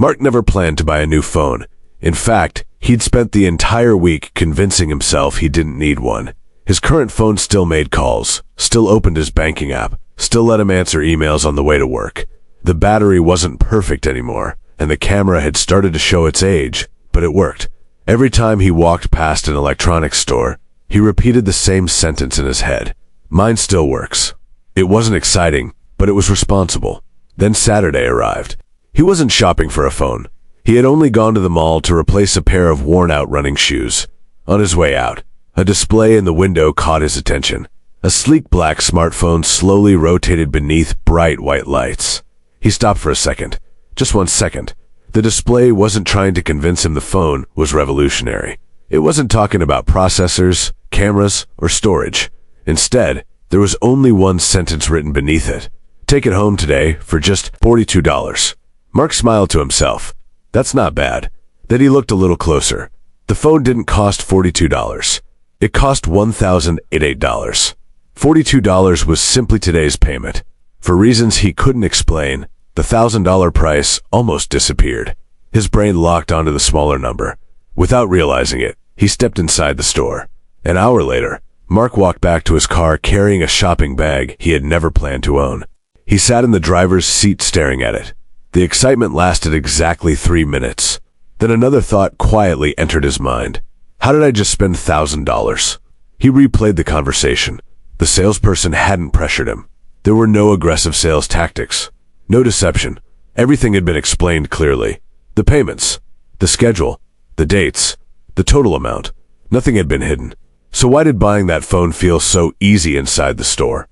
Mark never planned to buy a new phone. In fact, he'd spent the entire week convincing himself he didn't need one. His current phone still made calls, still opened his banking app, still let him answer emails on the way to work. The battery wasn't perfect anymore, and the camera had started to show its age, but it worked. Every time he walked past an electronics store, he repeated the same sentence in his head. Mine still works. It wasn't exciting, but it was responsible. Then Saturday arrived. He wasn't shopping for a phone. He had only gone to the mall to replace a pair of worn-out running shoes. On his way out, a display in the window caught his attention. A sleek black smartphone slowly rotated beneath bright white lights. He stopped for a second. Just 1 second. The display wasn't trying to convince him the phone was revolutionary. It wasn't talking about processors, cameras, or storage. Instead, there was only one sentence written beneath it. Take it home today for just $42. Mark smiled to himself. That's not bad. Then he looked a little closer. The phone didn't cost $42. It cost $1,088. $42 was simply today's payment. For reasons he couldn't explain, the $1,000 price almost disappeared. His brain locked onto the smaller number. Without realizing it, he stepped inside the store. An hour later, Mark walked back to his car carrying a shopping bag he had never planned to own. He sat in the driver's seat staring at it. The excitement lasted exactly 3 minutes. Then another thought quietly entered his mind. How did I just spend $1,000? He replayed the conversation. The salesperson hadn't pressured him. There were no aggressive sales tactics. No deception. Everything had been explained clearly. The payments, the schedule, the dates, the total amount. Nothing had been hidden. So why did buying that phone feel so easy inside the store?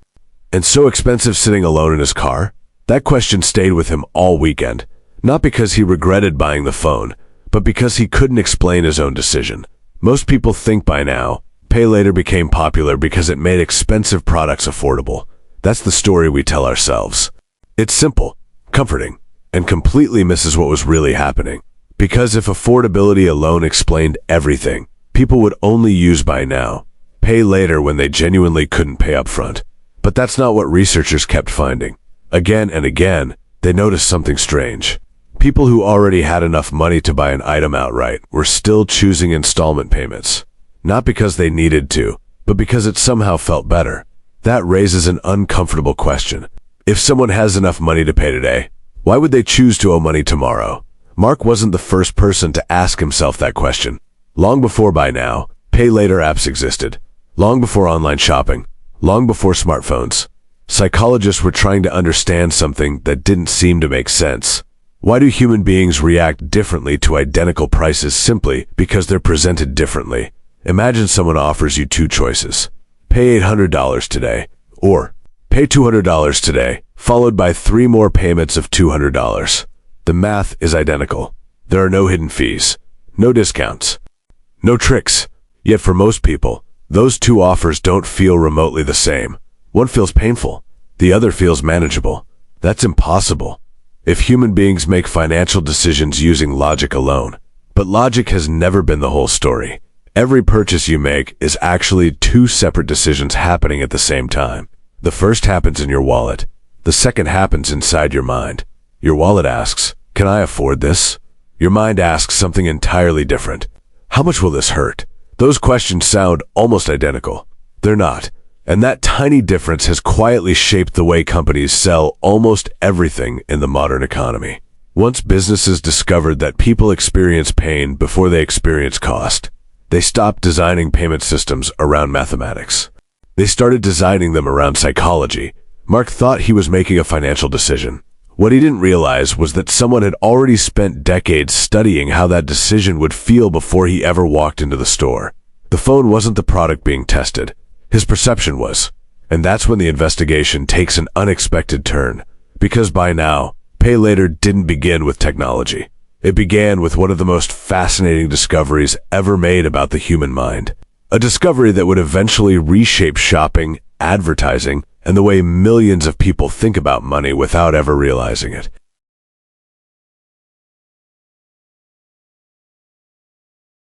And so expensive sitting alone in his car? That question stayed with him all weekend. Not because he regretted buying the phone, but because he couldn't explain his own decision. Most people think by now, pay later became popular because it made expensive products affordable. That's the story we tell ourselves. It's simple, comforting, and completely misses what was really happening. Because if affordability alone explained everything, people would only use buy now, pay later when they genuinely couldn't pay up front. But that's not what researchers kept finding. Again and again, they noticed something strange. People who already had enough money to buy an item outright were still choosing installment payments. Not because they needed to, but because it somehow felt better. That raises an uncomfortable question. If someone has enough money to pay today, why would they choose to owe money tomorrow? Mark wasn't the first person to ask himself that question. Long before buy now, pay later apps existed. Long before online shopping. Long before smartphones. Psychologists were trying to understand something that didn't seem to make sense. Why do human beings react differently to identical prices simply because they're presented differently? Imagine someone offers you 2 choices. Pay $800 today, or pay $200 today, followed by 3 more payments of $200. The math is identical. There are no hidden fees, no discounts, no tricks. Yet for most people, those 2 offers don't feel remotely the same. One feels painful, the other feels manageable. That's impossible if human beings make financial decisions using logic alone. But logic has never been the whole story. Every purchase you make is actually 2 separate decisions happening at the same time. The first happens in your wallet. The second happens inside your mind. Your wallet asks, can I afford this? Your mind asks something entirely different. How much will this hurt? Those questions sound almost identical. They're not. And that tiny difference has quietly shaped the way companies sell almost everything in the modern economy. Once businesses discovered that people experience pain before they experience cost, they stopped designing payment systems around mathematics. They started designing them around psychology. Mark thought he was making a financial decision. What he didn't realize was that someone had already spent decades studying how that decision would feel before he ever walked into the store. The phone wasn't the product being tested. His perception was. And that's when the investigation takes an unexpected turn. Because buy now, pay later didn't begin with technology. It began with one of the most fascinating discoveries ever made about the human mind. A discovery that would eventually reshape shopping, advertising, and the way millions of people think about money without ever realizing it.